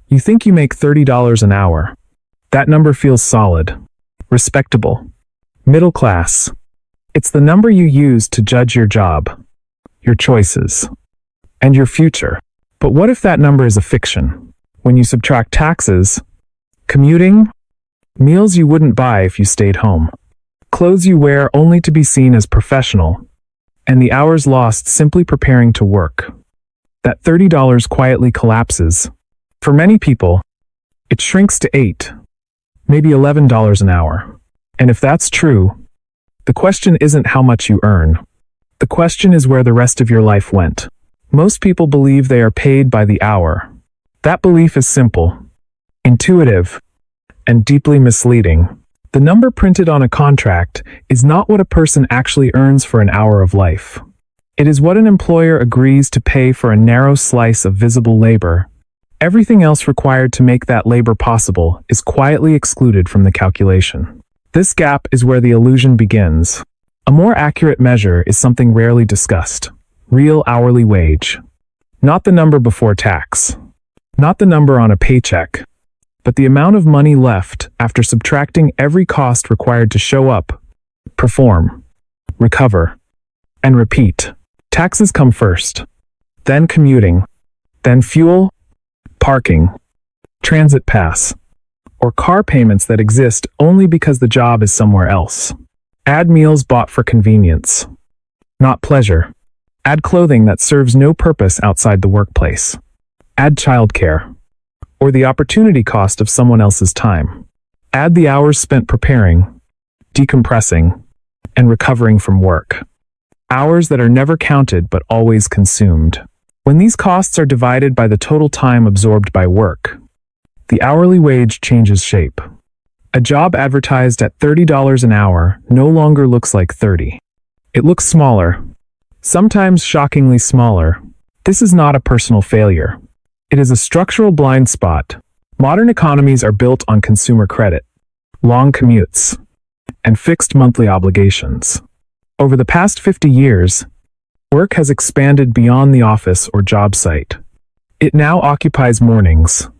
You think you make $30 an hour. That number feels solid, respectable, middle class. It's the number you use to judge your job, your choices, and your future. But what if that number is a fiction? When you subtract taxes, commuting, meals you wouldn't buy if you stayed home, clothes you wear only to be seen as professional, and the hours lost simply preparing to work, that $30 quietly collapses. For many people, it shrinks to $8, maybe $11 an hour. And if that's true, the question isn't how much you earn. The question is where the rest of your life went. Most people believe they are paid by the hour. That belief is simple, intuitive, and deeply misleading. The number printed on a contract is not what a person actually earns for an hour of life. It is what an employer agrees to pay for a narrow slice of visible labor. Everything else required to make that labor possible is quietly excluded from the calculation. This gap is where the illusion begins. A more accurate measure is something rarely discussed: real hourly wage. Not the number before tax, not the number on a paycheck, but the amount of money left after subtracting every cost required to show up, perform, recover, and repeat. Taxes come first, then commuting, then fuel, parking, transit pass, or car payments that exist only because the job is somewhere else. Add meals bought for convenience, not pleasure. Add clothing that serves no purpose outside the workplace. Add childcare, or the opportunity cost of someone else's time. Add the hours spent preparing, decompressing, and recovering from work. Hours that are never counted but always consumed. When these costs are divided by the total time absorbed by work, the hourly wage changes shape. A job advertised at $30 an hour no longer looks like 30. It looks smaller, sometimes shockingly smaller. This is not a personal failure. It is a structural blind spot. Modern economies are built on consumer credit, long commutes, and fixed monthly obligations. Over the past 50 years, work has expanded beyond the office or job site. It now occupies mornings,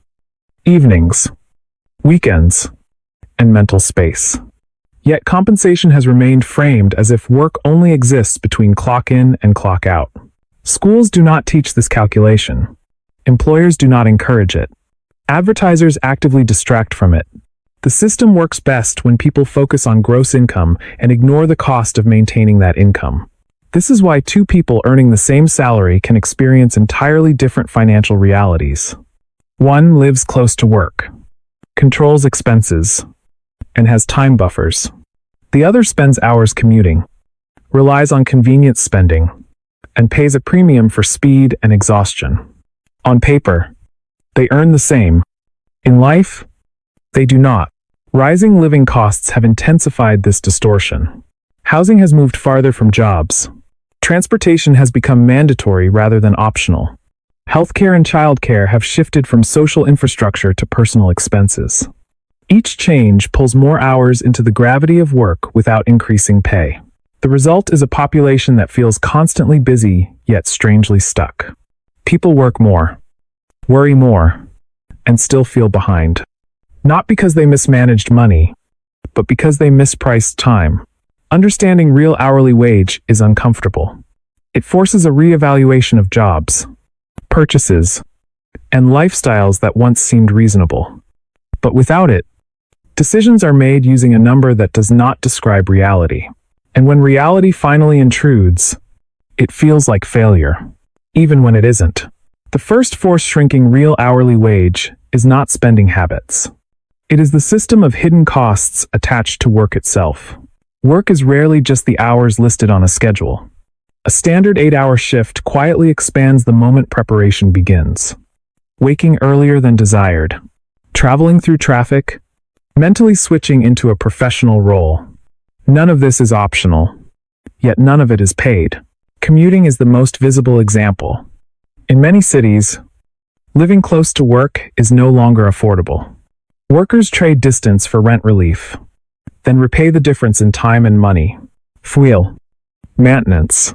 evenings, weekends, and mental space. Yet compensation has remained framed as if work only exists between clock in and clock out. Schools do not teach this calculation. Employers do not encourage it. Advertisers actively distract from it. The system works best when people focus on gross income and ignore the cost of maintaining that income. This is why two people earning the same salary can experience entirely different financial realities. One lives close to work, controls expenses, and has time buffers. The other spends hours commuting, relies on convenience spending, and pays a premium for speed and exhaustion. On paper, they earn the same. In life, they do not. Rising living costs have intensified this distortion. Housing has moved farther from jobs. Transportation has become mandatory rather than optional. Healthcare and childcare have shifted from social infrastructure to personal expenses. Each change pulls more hours into the gravity of work without increasing pay. The result is a population that feels constantly busy, yet strangely stuck. People work more, worry more, and still feel behind. Not because they mismanaged money, but because they mispriced time. Understanding real hourly wage is uncomfortable. It forces a reevaluation of jobs, purchases, and lifestyles that once seemed reasonable. But without it, decisions are made using a number that does not describe reality. And when reality finally intrudes, it feels like failure, even when it isn't. The first force shrinking real hourly wage is not spending habits. It is the system of hidden costs attached to work itself. Work is rarely just the hours listed on a schedule. A standard 8-hour shift quietly expands the moment preparation begins. Waking earlier than desired, traveling through traffic, mentally switching into a professional role. None of this is optional, yet none of it is paid. Commuting is the most visible example. In many cities, living close to work is no longer affordable. Workers trade distance for rent relief, then repay the difference in time and money. Fuel, maintenance,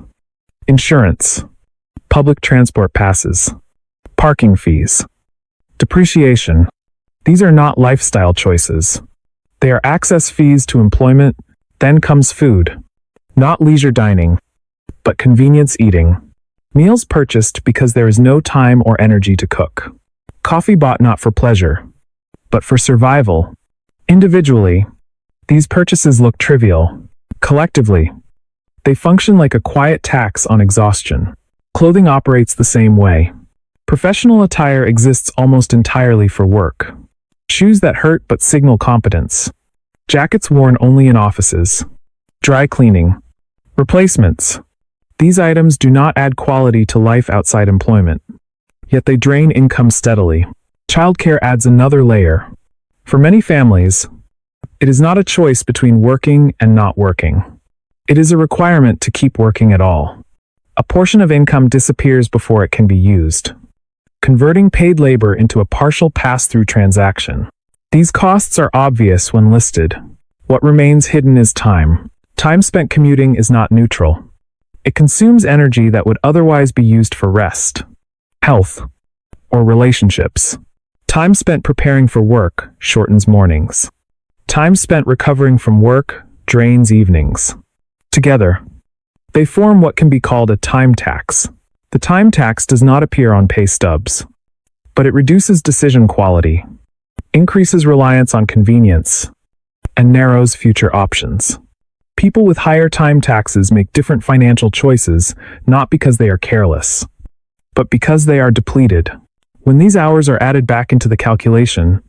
insurance, public transport passes, parking fees, Depreciation. These are not lifestyle choices. They are access fees to employment, then comes food. Not leisure dining, but convenience eating. Meals purchased because there is no time or energy to cook. Coffee bought not for pleasure, but for survival. Individually, these purchases look trivial. Collectively, they function like a quiet tax on exhaustion. Clothing operates the same way. Professional attire exists almost entirely for work. Shoes that hurt but signal competence. Jackets worn only in offices. Dry cleaning. Replacements. These items do not add quality to life outside employment, yet they drain income steadily. Childcare adds another layer. For many families, it is not a choice between working and not working. It is a requirement to keep working at all. A portion of income disappears before it can be used, converting paid labor into a partial pass-through transaction. These costs are obvious when listed. What remains hidden is time. Time spent commuting is not neutral. It consumes energy that would otherwise be used for rest, health, or relationships. Time spent preparing for work shortens mornings. Time spent recovering from work drains evenings. Together, they form what can be called a time tax. The time tax does not appear on pay stubs, but it reduces decision quality, increases reliance on convenience, and narrows future options. People with higher time taxes make different financial choices, not because they are careless, but because they are depleted. When these hours are added back into the calculation,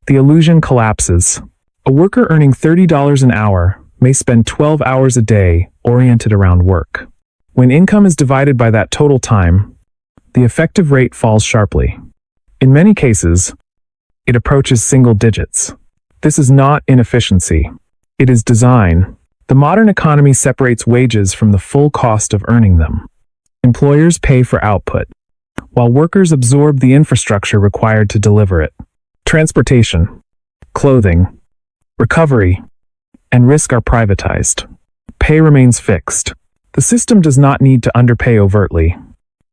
the illusion collapses. A worker earning $30 an hour may spend 12 hours a day oriented around work. When income is divided by that total time, the effective rate falls sharply. In many cases, it approaches single digits. This is not inefficiency. It is design. The modern economy separates wages from the full cost of earning them. Employers pay for output, while workers absorb the infrastructure required to deliver it. Transportation, clothing, recovery, and risk are privatized. Pay remains fixed. The system does not need to underpay overtly.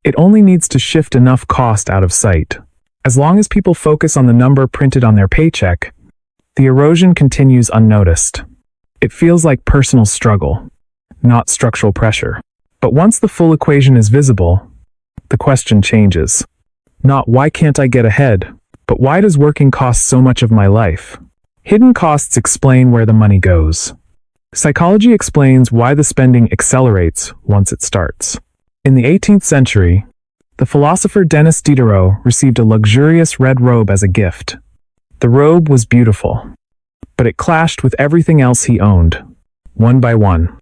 It only needs to shift enough cost out of sight. As long as people focus on the number printed on their paycheck, the erosion continues unnoticed. It feels like personal struggle, not structural pressure. But once the full equation is visible, the question changes. Not why can't I get ahead, but why does working cost so much of my life? Hidden costs explain where the money goes. Psychology explains why the spending accelerates once it starts. In the 18th century, the philosopher Denis Diderot received a luxurious red robe as a gift. The robe was beautiful, but it clashed with everything else he owned. One by one,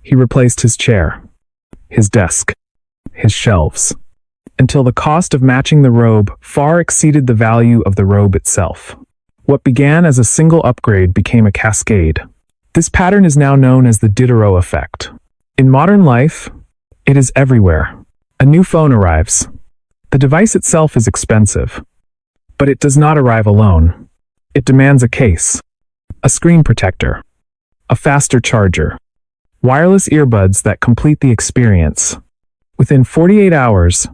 he replaced his chair, his desk, his shelves, until the cost of matching the robe far exceeded the value of the robe itself. What began as a single upgrade became a cascade. This pattern is now known as the Diderot effect. In modern life, it is everywhere. A new phone arrives. The device itself is expensive, but it does not arrive alone. It demands a case, a screen protector, a faster charger, wireless earbuds that complete the experience. Within 48 hours,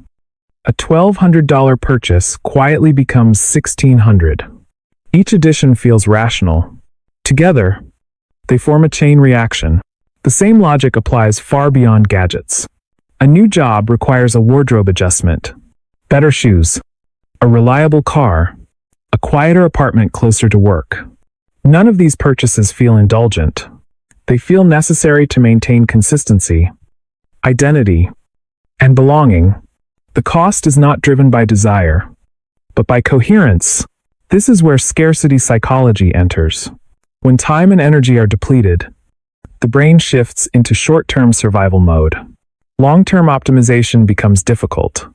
a $1,200 purchase quietly becomes $1,600. Each addition feels rational. Together, they form a chain reaction. The same logic applies far beyond gadgets. A new job requires a wardrobe adjustment, better shoes, a reliable car, a quieter apartment closer to work. None of these purchases feel indulgent. They feel necessary to maintain consistency, identity, and belonging. The cost is not driven by desire, but by coherence. This is where scarcity psychology enters. When time and energy are depleted, the brain shifts into short-term survival mode. Long-term optimization becomes difficult.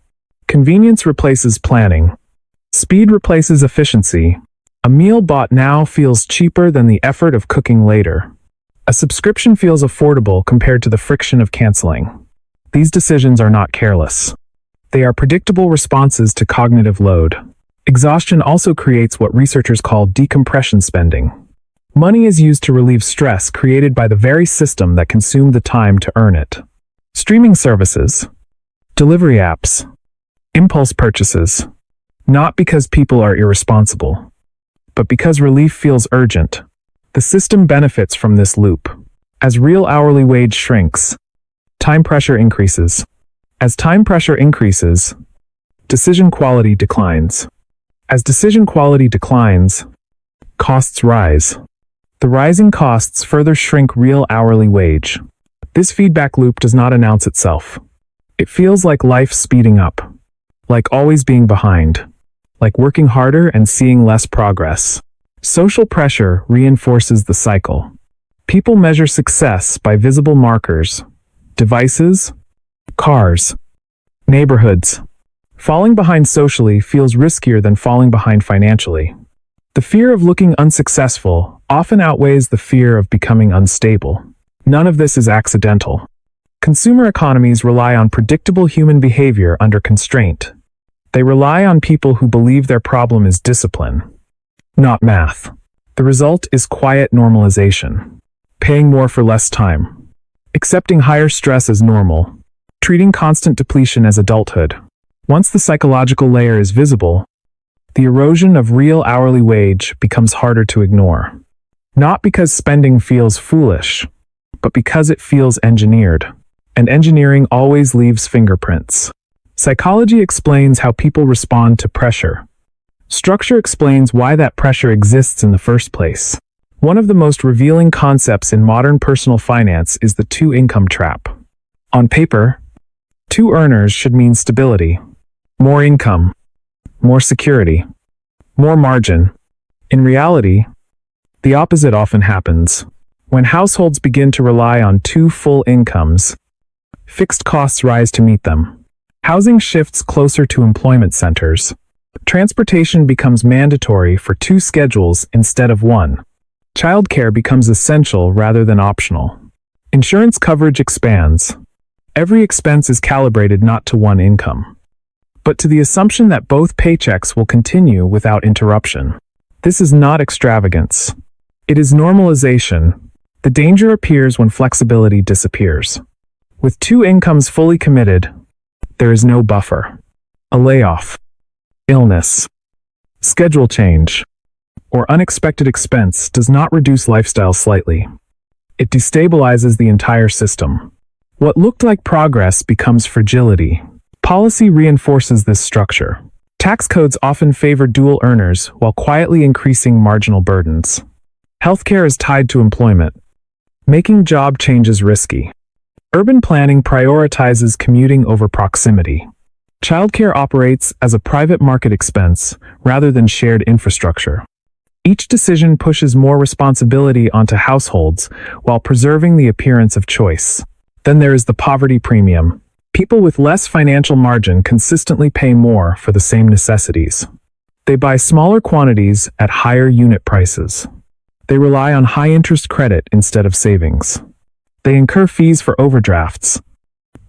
Convenience replaces planning. Speed replaces efficiency. A meal bought now feels cheaper than the effort of cooking later. A subscription feels affordable compared to the friction of canceling. These decisions are not careless. They are predictable responses to cognitive load. Exhaustion also creates what researchers call decompression spending. Money is used to relieve stress created by the very system that consumed the time to earn it. Streaming services, delivery apps, impulse purchases. Not because people are irresponsible, but because relief feels urgent. The system benefits from this loop. As real hourly wage shrinks, time pressure increases. As time pressure increases, decision quality declines. As decision quality declines, costs rise. The rising costs further shrink real hourly wage. This feedback loop does not announce itself. It feels like life speeding up, like always being behind, like working harder and seeing less progress. Social pressure reinforces the cycle. People measure success by visible markers, devices, cars, neighborhoods. Falling behind socially feels riskier than falling behind financially. The fear of looking unsuccessful often outweighs the fear of becoming unstable. None of this is accidental. Consumer economies rely on predictable human behavior under constraint. They rely on people who believe their problem is discipline, not math. The result is quiet normalization. Paying more for less time. Accepting higher stress as normal. Treating constant depletion as adulthood. Once the psychological layer is visible, the erosion of real hourly wage becomes harder to ignore. Not because spending feels foolish, but because it feels engineered. And engineering always leaves fingerprints. Psychology explains how people respond to pressure. Structure explains why that pressure exists in the first place. One of the most revealing concepts in modern personal finance is the two-income trap. On paper, two earners should mean stability, more income, more security, more margin. In reality, the opposite often happens. When households begin to rely on two full incomes, fixed costs rise to meet them. Housing shifts closer to employment centers. Transportation becomes mandatory for two schedules instead of one. Childcare becomes essential rather than optional. Insurance coverage expands. Every expense is calibrated not to one income, but to the assumption that both paychecks will continue without interruption. This is not extravagance. It is normalization. The danger appears when flexibility disappears. With two incomes fully committed, there is no buffer. A layoff, illness, schedule change, or unexpected expense does not reduce lifestyle slightly. It destabilizes the entire system. What looked like progress becomes fragility. Policy reinforces this structure. Tax codes often favor dual earners while quietly increasing marginal burdens. Healthcare is tied to employment, making job changes risky. Urban planning prioritizes commuting over proximity. Childcare operates as a private market expense rather than shared infrastructure. Each decision pushes more responsibility onto households while preserving the appearance of choice. Then there is the poverty premium. People with less financial margin consistently pay more for the same necessities. They buy smaller quantities at higher unit prices. They rely on high-interest credit instead of savings. They incur fees for overdrafts,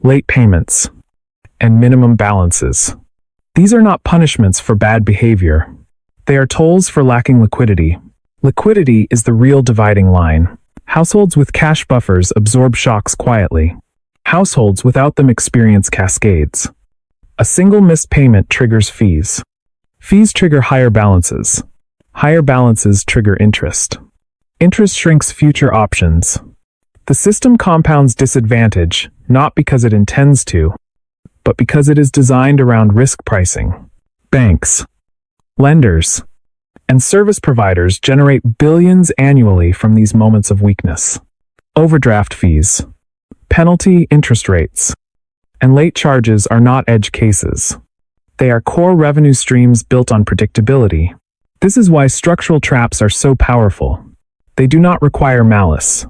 late payments, and minimum balances. These are not punishments for bad behavior. They are tolls for lacking liquidity. Liquidity is the real dividing line. Households with cash buffers absorb shocks quietly. Households without them experience cascades. A single missed payment triggers fees. Fees trigger higher balances. Higher balances trigger interest. Interest shrinks future options. The system compounds disadvantage, not because it intends to, but because it is designed around risk pricing. Banks, lenders, and service providers generate billions annually from these moments of weakness. Overdraft fees, penalty interest rates, and late charges are not edge cases. They are core revenue streams built on predictability. This is why structural traps are so powerful. They do not require malice.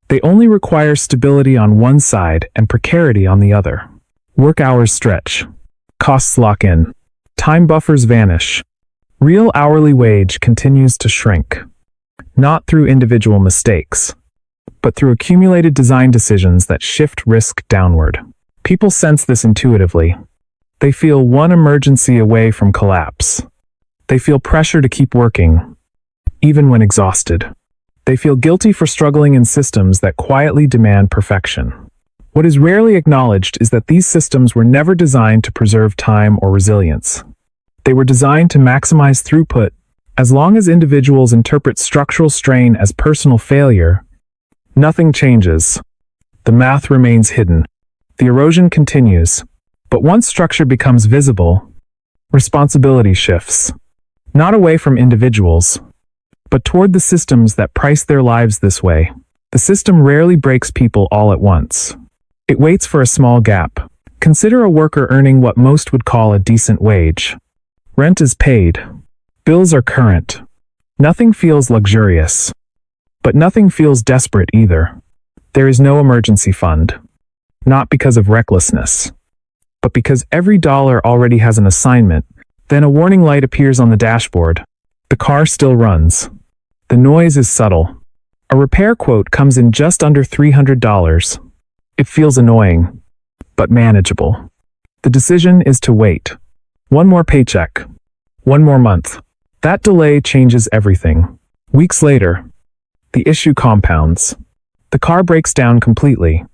They only require stability on one side and precarity on the other. Work hours stretch. Costs lock in. Time buffers vanish. Real hourly wage continues to shrink. Not through individual mistakes, but through accumulated design decisions that shift risk downward. People sense this intuitively. They feel one emergency away from collapse. They feel pressure to keep working, even when exhausted. They feel guilty for struggling in systems that quietly demand perfection. What is rarely acknowledged is that these systems were never designed to preserve time or resilience. They were designed to maximize throughput. As long as individuals interpret structural strain as personal failure, nothing changes. The math remains hidden. The erosion continues. But once structure becomes visible, responsibility shifts. Not away from individuals, but toward the systems that price their lives this way. The system rarely breaks people all at once. It waits for a small gap. Consider a worker earning what most would call a decent wage. Rent is paid. Bills are current. Nothing feels luxurious. But nothing feels desperate either. There is no emergency fund. Not because of recklessness, but because every dollar already has an assignment. Then a warning light appears on the dashboard. The car still runs. The noise is subtle. A repair quote comes in just under $300. It feels annoying, but manageable. The decision is to wait. One more paycheck. One more month. That delay changes everything. Weeks later, the issue compounds. The car breaks down completely.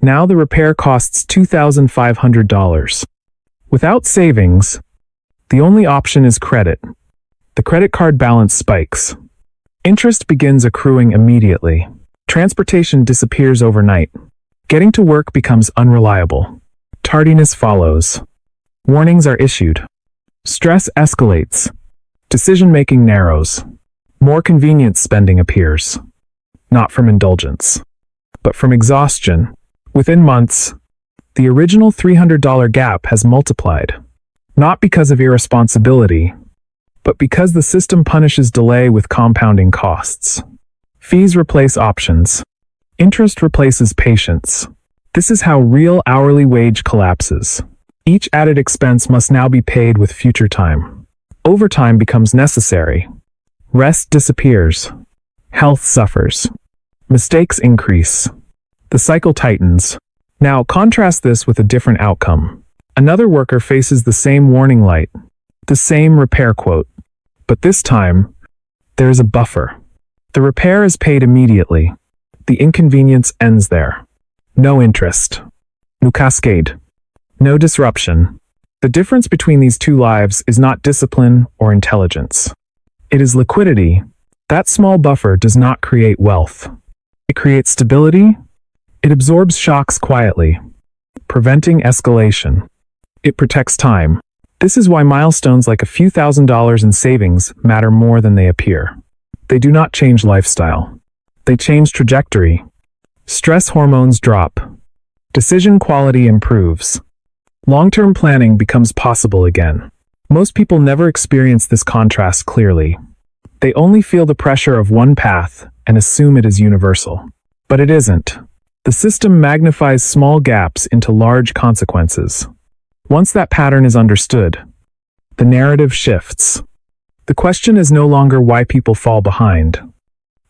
Now the repair costs $2,500. Without savings, the only option is credit. The credit card balance spikes. Interest begins accruing immediately. Transportation disappears overnight. Getting to work becomes unreliable. Tardiness follows. Warnings are issued. Stress escalates. Decision-making narrows. More convenient spending appears. Not from indulgence, but from exhaustion. Within months, the original $300 gap has multiplied. Not because of irresponsibility, but because the system punishes delay with compounding costs. Fees replace options. Interest replaces patience. This is how real hourly wage collapses. Each added expense must now be paid with future time. Overtime becomes necessary. Rest disappears. Health suffers. Mistakes increase. The cycle tightens. Now contrast this with a different outcome. Another worker faces the same warning light, the same repair quote. But this time, there is a buffer. The repair is paid immediately. The inconvenience ends there. No interest. No cascade. No disruption. The difference between these two lives is not discipline or intelligence. It is liquidity. That small buffer does not create wealth. It creates stability. It absorbs shocks quietly, preventing escalation. It protects time. This is why milestones like a few $1,000s in savings matter more than they appear. They do not change lifestyle. They change trajectory. Stress hormones drop. Decision quality improves. Long-term planning becomes possible again. Most people never experience this contrast clearly. They only feel the pressure of one path and assume it is universal. But it isn't. The system magnifies small gaps into large consequences. Once that pattern is understood, the narrative shifts. The question is no longer why people fall behind,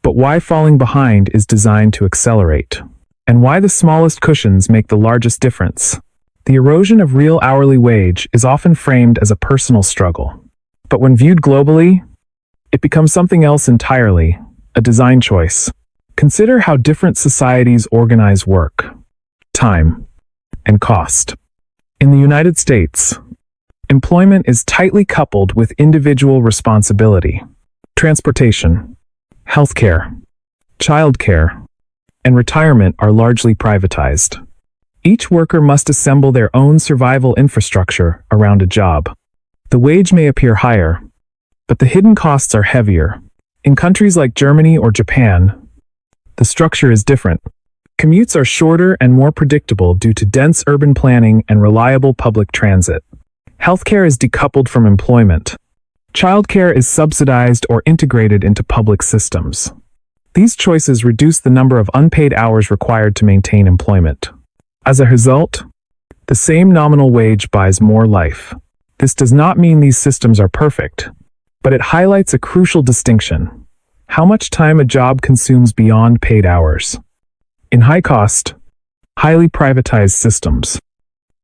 but why falling behind is designed to accelerate, and why the smallest cushions make the largest difference. The erosion of real hourly wage is often framed as a personal struggle, but when viewed globally, it becomes something else entirely, a design choice. Consider how different societies organize work, time, and cost. In the United States, employment is tightly coupled with individual responsibility. Transportation, healthcare, childcare, and retirement are largely privatized. Each worker must assemble their own survival infrastructure around a job. The wage may appear higher, but the hidden costs are heavier. In countries like Germany or Japan, the structure is different. Commutes are shorter and more predictable due to dense urban planning and reliable public transit. Healthcare is decoupled from employment. Childcare is subsidized or integrated into public systems. These choices reduce the number of unpaid hours required to maintain employment. As a result, the same nominal wage buys more life. This does not mean these systems are perfect, but it highlights a crucial distinction: how much time a job consumes beyond paid hours. In high-cost, highly privatized systems,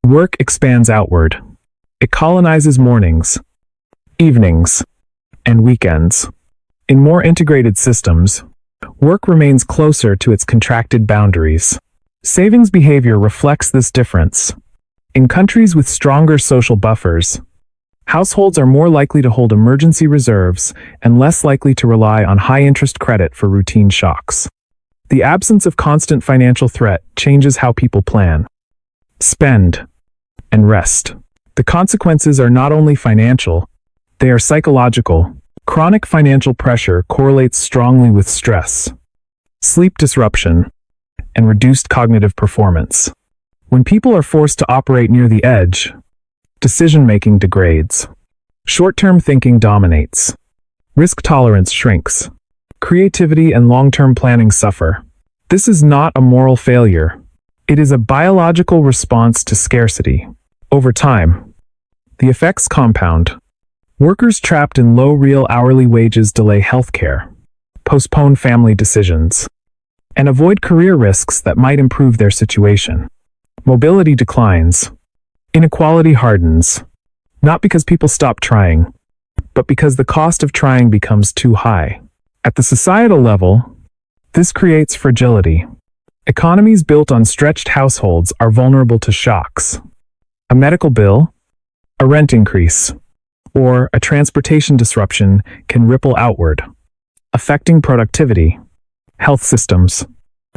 work expands outward. It colonizes mornings, evenings, and weekends. In more integrated systems, work remains closer to its contracted boundaries. Savings behavior reflects this difference. In countries with stronger social buffers, Households are more likely to hold emergency reserves and less likely to rely on high-interest credit for routine shocks. The absence of constant financial threat changes how people plan, spend, and rest. The consequences are not only financial, they are psychological. Chronic financial pressure correlates strongly with stress, sleep disruption, and reduced cognitive performance. When people are forced to operate near the edge, decision-making degrades. Short-term thinking dominates. Risk tolerance shrinks. Creativity and long-term planning suffer. This is not a moral failure. It is a biological response to scarcity. Over time, the effects compound. Workers trapped in low real hourly wages delay healthcare, postpone family decisions, and avoid career risks that might improve their situation. Mobility declines. Inequality hardens. Not because people stop trying, but because the cost of trying becomes too high. At the societal level, this creates fragility. Economies built on stretched households are vulnerable to shocks. A medical bill, a rent increase, or a transportation disruption can ripple outward, affecting productivity, health systems,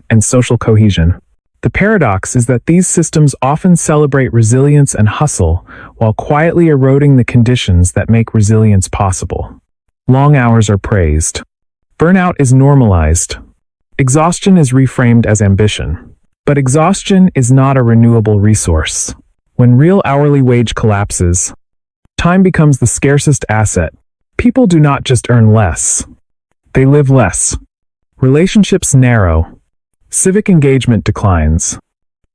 and social cohesion. The paradox is that these systems often celebrate resilience and hustle while quietly eroding the conditions that make resilience possible. Long hours are praised. Burnout is normalized. Exhaustion is reframed as ambition. But exhaustion is not a renewable resource. When real hourly wage collapses, time becomes the scarcest asset. People do not just earn less. They live less. Relationships narrow. Civic engagement declines.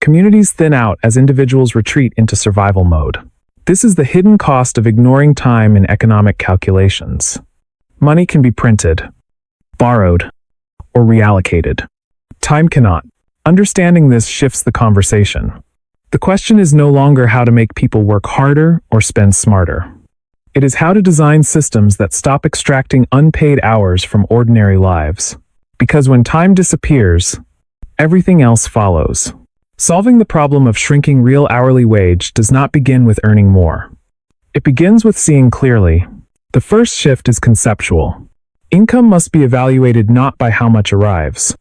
Communities thin out as individuals retreat into survival mode. This is the hidden cost of ignoring time in economic calculations. Money can be printed, borrowed, or reallocated. Time cannot. Understanding this shifts the conversation. The question is no longer how to make people work harder or spend smarter. It is how to design systems that stop extracting unpaid hours from ordinary lives. Because when time disappears, everything else follows. Solving the problem of shrinking real hourly wage does not begin with earning more. It begins with seeing clearly. The first shift is conceptual. Income must be evaluated not by how much arrives,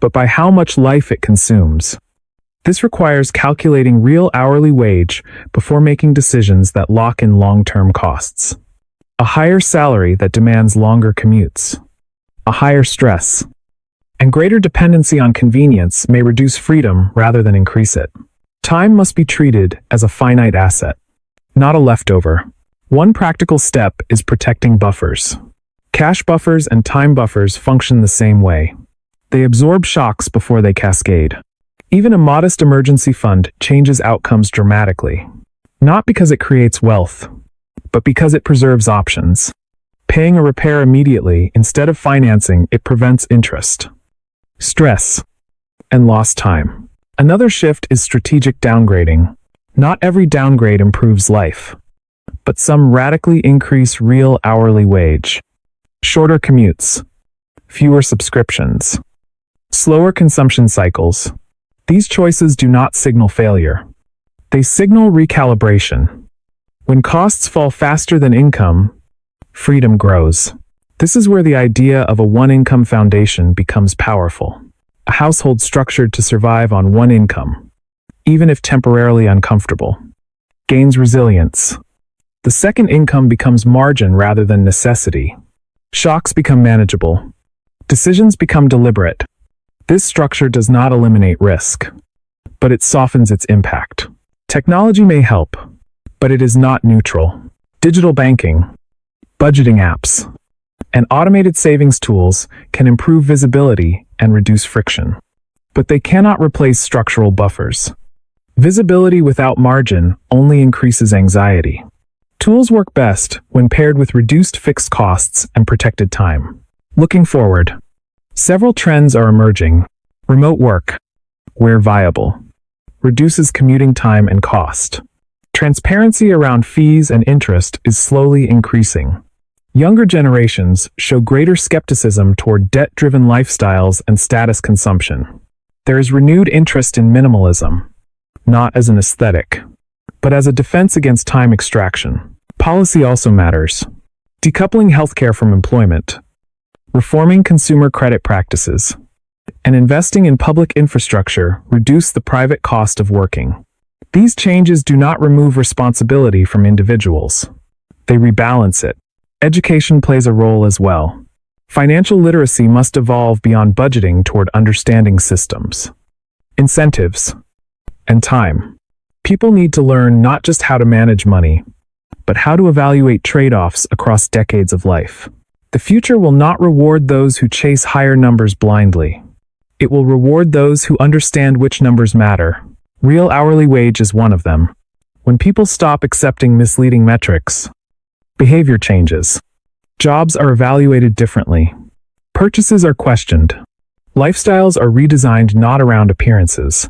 but by how much life it consumes. This requires calculating real hourly wage before making decisions that lock in long-term costs. A higher salary that demands longer commutes. A higher stress. And greater dependency on convenience may reduce freedom rather than increase it. Time must be treated as a finite asset, not a leftover. One practical step is protecting buffers. Cash buffers and time buffers function the same way. They absorb shocks before they cascade. Even a modest emergency fund changes outcomes dramatically. Not because it creates wealth, but because it preserves options. Paying a repair immediately instead of financing it prevents interest, stress, and lost time. Another shift is strategic downgrading. Not every downgrade improves life, but some radically increase real hourly wage. Shorter commutes, fewer subscriptions, slower consumption cycles. These choices do not signal failure. They signal recalibration. When costs fall faster than income, freedom grows. This is where the idea of a one-income foundation becomes powerful. A household structured to survive on one income, even if temporarily uncomfortable, gains resilience. The second income becomes margin rather than necessity. Shocks become manageable. Decisions become deliberate. This structure does not eliminate risk, but it softens its impact. Technology may help, but it is not neutral. Digital banking, budgeting apps, and automated savings tools can improve visibility and reduce friction. But they cannot replace structural buffers. Visibility without margin only increases anxiety. Tools work best when paired with reduced fixed costs and protected time. Looking forward, several trends are emerging. Remote work, where viable, reduces commuting time and cost. Transparency around fees and interest is slowly increasing. Younger generations show greater skepticism toward debt-driven lifestyles and status consumption. There is renewed interest in minimalism, not as an aesthetic, but as a defense against time extraction. Policy also matters. Decoupling healthcare from employment, reforming consumer credit practices, and investing in public infrastructure reduce the private cost of working. These changes do not remove responsibility from individuals. They rebalance it. Education plays a role as well. Financial literacy must evolve beyond budgeting toward understanding systems, incentives, and time. People need to learn not just how to manage money, but how to evaluate trade-offs across decades of life. The future will not reward those who chase higher numbers blindly. It will reward those who understand which numbers matter. Real hourly wage is one of them. When people stop accepting misleading metrics, behavior changes. Jobs are evaluated differently. Purchases are questioned. Lifestyles are redesigned not around appearances,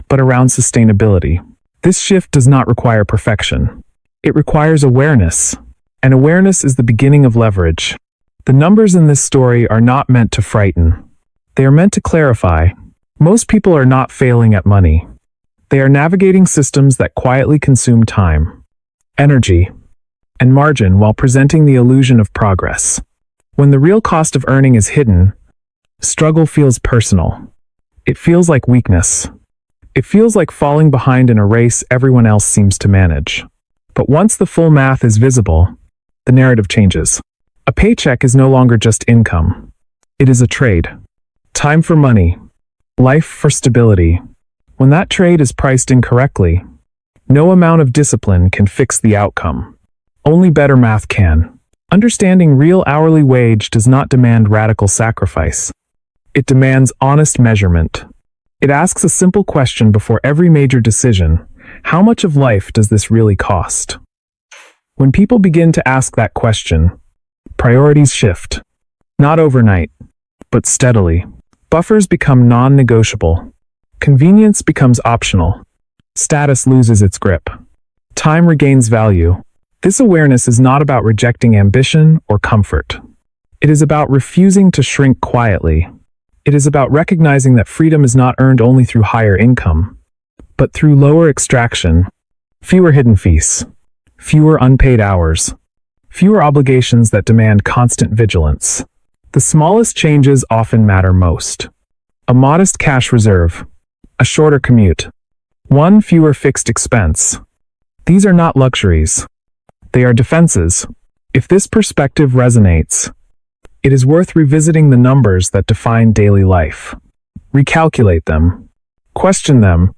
but around sustainability. This shift does not require perfection. It requires awareness, and awareness is the beginning of leverage. The numbers in this story are not meant to frighten. They are meant to clarify. Most people are not failing at money. They are navigating systems that quietly consume time, energy, and margin while presenting the illusion of progress. When the real cost of earning is hidden, struggle feels personal. It feels like weakness. It feels like falling behind in a race everyone else seems to manage. But once the full math is visible, the narrative changes. A paycheck is no longer just income. It is a trade. Time for money. Life for stability. When that trade is priced incorrectly, no amount of discipline can fix the outcome. Only better math can. Understanding real hourly wage does not demand radical sacrifice. It demands honest measurement. It asks a simple question before every major decision: how much of life does this really cost? When people begin to ask that question, priorities shift. Not overnight, but steadily. Buffers become non-negotiable. Convenience becomes optional. Status loses its grip. Time regains value. This awareness is not about rejecting ambition or comfort. It is about refusing to shrink quietly. It is about recognizing that freedom is not earned only through higher income, but through lower extraction, fewer hidden fees, fewer unpaid hours, fewer obligations that demand constant vigilance. The smallest changes often matter most. A modest cash reserve, a shorter commute, one fewer fixed expense. These are not luxuries. They are defenses. If this perspective resonates, it is worth revisiting the numbers that define daily life. Recalculate them, question them,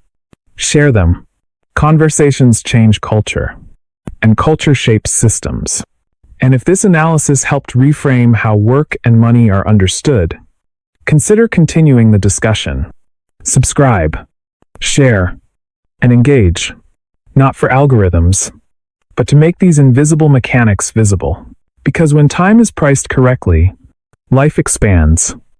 share them. Conversations change culture, and culture shapes systems. And if this analysis helped reframe how work and money are understood, consider continuing the discussion. Subscribe, share, and engage, not for algorithms, but to make these invisible mechanics visible. Because when time is priced correctly, life expands.